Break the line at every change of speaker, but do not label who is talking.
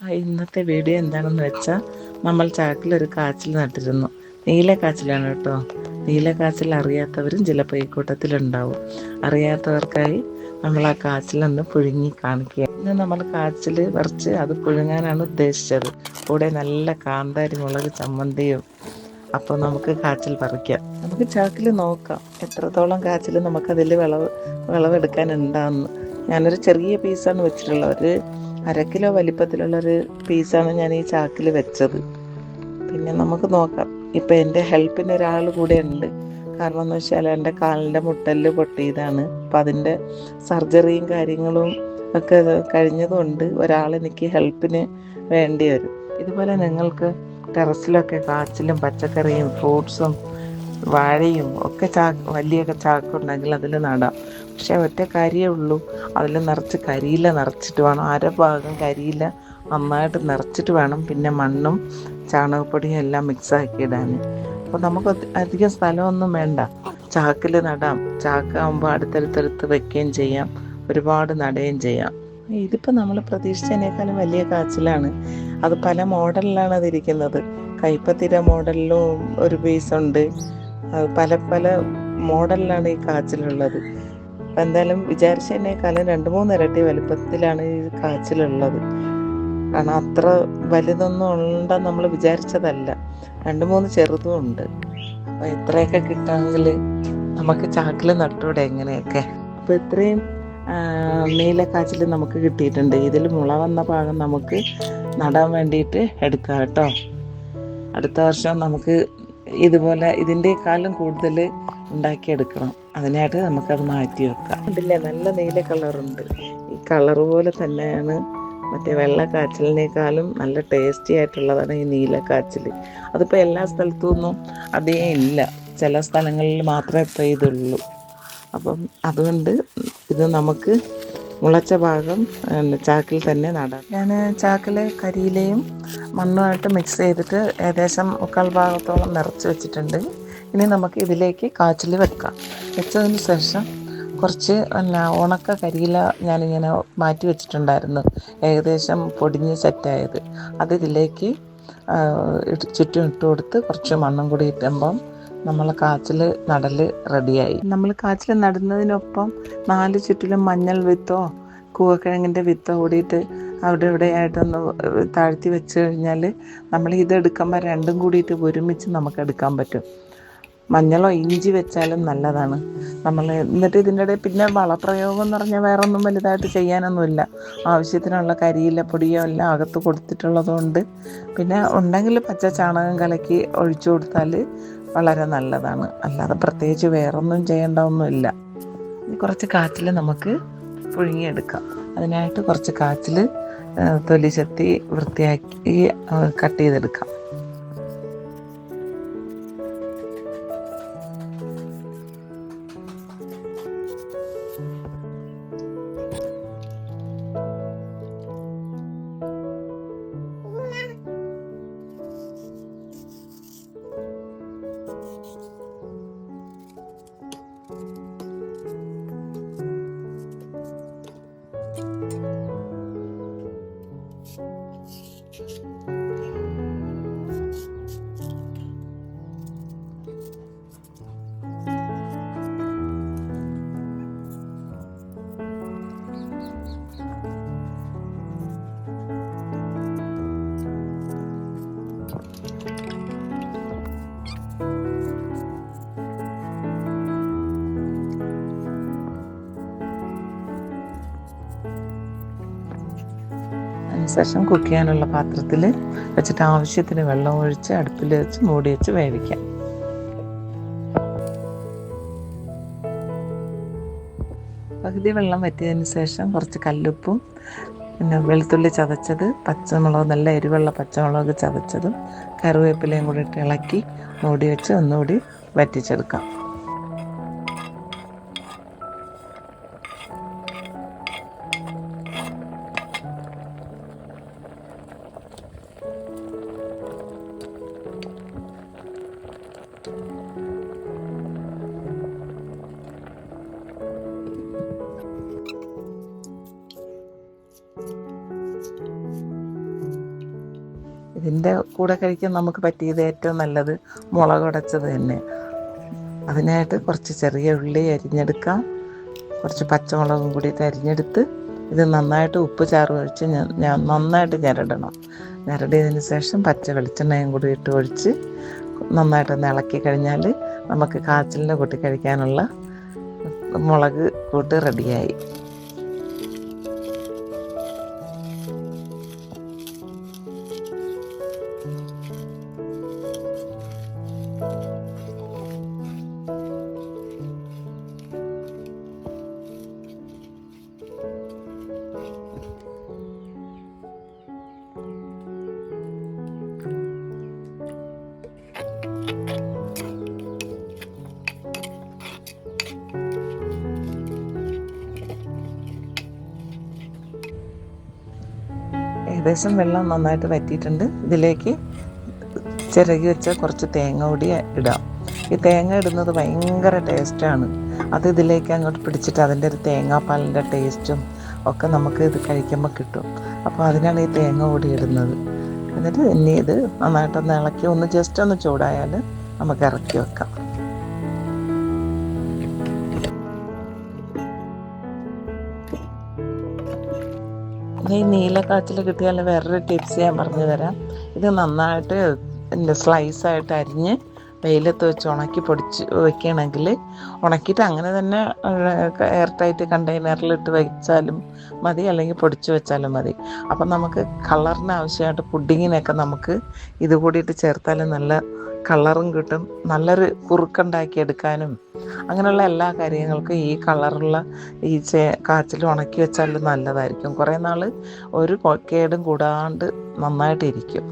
ഇന്നത്തെ വീഡിയോ എന്താണെന്ന് വെച്ചാൽ നമ്മൾ ചാക്കിലൊരു കാച്ചിൽ നട്ടിരുന്നു. നീലക്കാച്ചിലാണ് കേട്ടോ. നീലക്കാച്ചിൽ അറിയാത്തവരും ചിലപ്പോൾ ഈ കൂട്ടത്തിലുണ്ടാവും. അറിയാത്തവർക്കായി നമ്മൾ ആ കാച്ചിലൊന്ന് പുഴുങ്ങി കാണിക്കുക. ഇന്ന് നമ്മൾ കാച്ചിൽ പറിച്ച് അത് പുഴുങ്ങാനാണ് ഉദ്ദേശിച്ചത്. കൂടെ നല്ല കാന്താരി മുളക് ചമ്മന്തിയും. അപ്പോൾ നമുക്ക് കാച്ചിൽ പറിക്കാം. നമുക്ക് ചാക്കിൽ നോക്കാം എത്രത്തോളം കാച്ചിൽ നമുക്കതിൽ വിളവെടുക്കാനുണ്ടാകുന്നു. ഞാനൊരു ചെറിയ പീസാണ് വെച്ചിട്ടുള്ളത്. ഒരു 1/2 കിലോ വലിപ്പത്തിലുള്ളൊരു പീസാണ് ഞാൻ ഈ ചാക്കിൽ വെച്ചത്. പിന്നെ നമുക്ക് നോക്കാം. ഇപ്പം എൻ്റെ ഹെൽപ്പിന് ഒരാൾ കൂടെ ഉണ്ട്. കാരണം എന്ന് വെച്ചാൽ എൻ്റെ കാലിൻ്റെ മുട്ടല് പൊട്ടിയതാണ്. അപ്പം അതിൻ്റെ സർജറിയും കാര്യങ്ങളും ഒക്കെ കഴിഞ്ഞതുകൊണ്ട് ഒരാൾ എനിക്ക് ഹെൽപ്പിന് വേണ്ടി വരും. ഇതുപോലെ നിങ്ങൾക്ക് ടെറസിലൊക്കെ കാച്ചിലും പച്ചക്കറിയും ഫ്രൂട്ട്സും വാഴയും ഒക്കെ വലിയ ചാക്കുണ്ടെങ്കിൽ അതിൽ നടാം. പക്ഷേ ഒറ്റ കാര്യമേ ഉള്ളൂ, അതിൽ നിറച്ച് കരിയില നിറച്ചിട്ട് വേണം. ഭാഗം കരിയില നന്നായിട്ട് നിറച്ചിട്ട് വേണം പിന്നെ മണ്ണും ചാണകപ്പൊടിയും എല്ലാം മിക്സാക്കി ഇടാൻ. അപ്പോൾ നമുക്ക് അധികം സ്ഥലമൊന്നും വേണ്ട, ചാക്കിൽ നടാം. ചാക്കാകുമ്പോൾ അടുത്തടുത്തടുത്ത് വെക്കുകയും ചെയ്യാം, ഒരുപാട് നടുകയും ചെയ്യാം. ഇതിപ്പോൾ നമ്മൾ പ്രതീക്ഷിച്ചതിനേക്കാളും വലിയ കാച്ചിലാണ്. അത് പല മോഡലിലാണ് അതിരിക്കുന്നത്. കൈപ്പത്തിര മോഡലിലും ഒരു പീസുണ്ട്. പല പല മോഡലിലാണ് ഈ കാച്ചിലുള്ളത്. അപ്പം എന്തായാലും വിചാരിച്ചതിനേക്കാളും 2-3 ഇരട്ടി വലുപ്പത്തിലാണ് ഈ കാച്ചിലുള്ളത്. കാരണം അത്ര വലുതൊന്നും ഉണ്ടെന്ന് നമ്മൾ വിചാരിച്ചതല്ല. 2-3 ചെറുതും ഉണ്ട്. അപ്പോൾ ഇത്രയൊക്കെ കിട്ടാമെങ്കിൽ നമുക്ക് ചാക്കിൽ നട്ടൂടെ എങ്ങനെയൊക്കെ. അപ്പോൾ ഇത്രയും നീലക്കാച്ചിൽ നമുക്ക് കിട്ടിയിട്ടുണ്ട്. ഇതിൽ മുള വന്ന ഭാഗം നമുക്ക് നടാൻ വേണ്ടിയിട്ട് എടുക്കാം കേട്ടോ. അടുത്ത വർഷം നമുക്ക് ഇതുപോലെ ഇതിൻ്റെക്കാളും കൂടുതൽ ഉണ്ടാക്കിയെടുക്കണം. അതിനായിട്ട് നമുക്കത് മാറ്റി വെക്കാം. കണ്ടില്ലേ, നല്ല നീല കളറുണ്ട്. ഈ കളറ് പോലെ തന്നെയാണ് മറ്റേ വെള്ളക്കാച്ചിലിനേക്കാളും നല്ല ടേസ്റ്റി ആയിട്ടുള്ളതാണ് ഈ നീലക്കാച്ചിൽ. അതിപ്പോൾ എല്ലാ സ്ഥലത്തുനിന്നും അതേ ഇല്ല, ചില സ്ഥലങ്ങളിൽ മാത്രമേ ഇപ്പോൾ ഇതുള്ളൂ. അപ്പം അതുകൊണ്ട് ഇത് നമുക്ക് മുളച്ച ഭാഗം ചാക്കിൽ തന്നെ നടാം. ഞാൻ ചാക്കിൽ കരിയിലയും മണ്ണുമായിട്ട് മിക്സ് ചെയ്തിട്ട് ഏകദേശം 1/4 ഭാഗത്തോളം നിറച്ച് വെച്ചിട്ടുണ്ട്. ഇനി നമുക്ക് ഇതിലേക്ക് കാച്ചിൽ വെക്കാം. വെച്ചതിന് ശേഷം കുറച്ച് ഉണക്ക കരിയില ഞാനിങ്ങനെ മാറ്റി വെച്ചിട്ടുണ്ടായിരുന്നു, ഏകദേശം പൊടിഞ്ഞ് സെറ്റായത്. അത് ഇതിലേക്ക് ചുറ്റും ഇട്ട് കൊടുത്ത് കുറച്ച് മണ്ണും കൂടി ഇട്ടുമ്പം നമ്മൾ കാച്ചിൽ നടൽ റെഡിയായി. നമ്മൾ കാച്ചിൽ നടുന്നതിനൊപ്പം 4 ചുറ്റിലും മഞ്ഞൾ വിത്തോ കൂവക്കിഴങ്ങിൻ്റെ വിത്തോ കൂടിയിട്ട് അവിടെ ഇവിടെയായിട്ടൊന്ന് താഴ്ത്തി വെച്ച് കഴിഞ്ഞാൽ നമ്മൾ ഇതെടുക്കുമ്പോൾ രണ്ടും കൂടിയിട്ട് ഒരുമിച്ച് നമുക്ക് എടുക്കാൻ പറ്റും. മഞ്ഞളോ ഇഞ്ചി വെച്ചാലും നല്ലതാണ്. എന്നിട്ട് ഇതിൻ്റെ ഇടയിൽ പിന്നെ വളപ്രയോഗം എന്ന് പറഞ്ഞാൽ വേറെ ഒന്നും വലുതായിട്ട് ചെയ്യാനൊന്നുമില്ല. ആവശ്യത്തിനുള്ള കരിയില പൊടിയോ എല്ലാം അകത്ത് കൊടുത്തിട്ടുള്ളത് കൊണ്ട്, പിന്നെ ഉണ്ടെങ്കിൽ പച്ച ചാണകം കലക്കി ഒഴിച്ചു കൊടുത്താൽ വളരെ നല്ലതാണ്. അല്ലാതെ പ്രത്യേകിച്ച് വേറൊന്നും ചെയ്യേണ്ട ഒന്നുമില്ല. കുറച്ച് കാച്ചിൽ നമുക്ക് പുഴുങ്ങിയെടുക്കാം. അതിനായിട്ട് കുറച്ച് കാച്ചിൽ തൊലി ചെത്തി വൃത്തിയാക്കി കട്ട് ചെയ്തെടുക്കാം. അതിനുശേഷം കുക്ക് ചെയ്യാനുള്ള പാത്രത്തിൽ വെച്ചിട്ട് ആവശ്യത്തിന് വെള്ളം ഒഴിച്ച് അടുപ്പിൽ വെച്ച് മൂടി വെച്ച് വേവിക്കാം. പകുതി വെള്ളം വറ്റിയതിന് ശേഷം കുറച്ച് കല്ലുപ്പും പിന്നെ വെളുത്തുള്ളി ചതച്ചത്, പച്ചമുളക്, നല്ല എരിവുള്ള പച്ചമുളക് ചതച്ചതും കറിവേപ്പിലയും കൂടി ഇട്ട് ഇളക്കി മൂടി വെച്ച് ഒന്നുകൂടി വറ്റിച്ചെടുക്കാം. ഇതിൻ്റെ കൂടെ കഴിക്കാൻ നമുക്ക് പറ്റിയത് ഏറ്റവും നല്ലത് മുളക് ഉടച്ചത് തന്നെ. അതിനായിട്ട് കുറച്ച് ചെറിയ ഉള്ളി അരിഞ്ഞെടുക്കാം, കുറച്ച് പച്ചമുളകും കൂടിയിട്ട് അരിഞ്ഞെടുത്ത് ഇത് നന്നായിട്ട് ഉപ്പ് ചാറ് ഒഴിച്ച് നന്നായിട്ട് ഞെരടണം. ഞെരടിയതിന് ശേഷം പച്ച വെളിച്ചെണ്ണയും കൂടി ഇട്ട് ഒഴിച്ച് നന്നായിട്ടൊന്ന് ഇളക്കി കഴിഞ്ഞാൽ നമുക്ക് കാച്ചിലിൻ്റെ കൂട്ടി കഴിക്കാനുള്ള മുളക് കൂട്ട് റെഡിയായി. ഏകദേശം വെള്ളം നന്നായിട്ട് വറ്റിയിട്ടുണ്ട്. ഇതിലേക്ക് ചിരകി വെച്ച കുറച്ച് തേങ്ങ കൂടി ഇടാം. ഈ തേങ്ങ ഇടുന്നത് ഭയങ്കര ടേസ്റ്റാണ്. അത് ഇതിലേക്ക് അങ്ങോട്ട് പിടിച്ചിട്ട് അതിൻ്റെ ഒരു തേങ്ങാപ്പാലിൻ്റെ ടേസ്റ്റും ഒക്കെ നമുക്ക് ഇത് കഴിക്കുമ്പോൾ കിട്ടും. അപ്പോൾ അതിനാണ് ഈ തേങ്ങ കൂടി ഇടുന്നത്. എന്നിട്ട് ഇനി ഇത് നന്നായിട്ടൊന്ന് ഇളക്കി ജസ്റ്റ് ഒന്ന് ചൂടായാൽ നമുക്ക് ഇറക്കി വെക്കാം. ഈ നീലക്കാച്ചിൽ കിട്ടിയാൽ വേറൊരു ടിപ്സ് ഞാൻ പറഞ്ഞു തരാം. ഇത് നന്നായിട്ട് സ്ലൈസായിട്ട് അരിഞ്ഞ് വെയിലത്ത് വെച്ച് ഉണക്കി പൊടിച്ച് വയ്ക്കുകയാണെങ്കിൽ, ഉണക്കിയിട്ട് അങ്ങനെ തന്നെ എയർ ടൈറ്റ് കണ്ടെയ്നറിലിട്ട് വെച്ചാലും മതി, അല്ലെങ്കിൽ പൊടിച്ച് വെച്ചാലും മതി. അപ്പം നമുക്ക് കളറിന് ആവശ്യമായിട്ട് പുഡിങ്ങിനൊക്കെ നമുക്ക് ഇത് കൂടിയിട്ട് ചേർത്താൽ നല്ല കളറും കിട്ടും. നല്ലൊരു കുറുക്കുണ്ടാക്കി എടുക്കാനും അങ്ങനെയുള്ള എല്ലാ കാര്യങ്ങൾക്കും ഈ കളറുള്ള ഈ കാച്ചിൽ ഉണക്കി വെച്ചാൽ നല്ലതായിരിക്കും. കുറേ നാൾ ഒരു കേടും കൂടാണ്ട് നന്നായിട്ടിരിക്കും.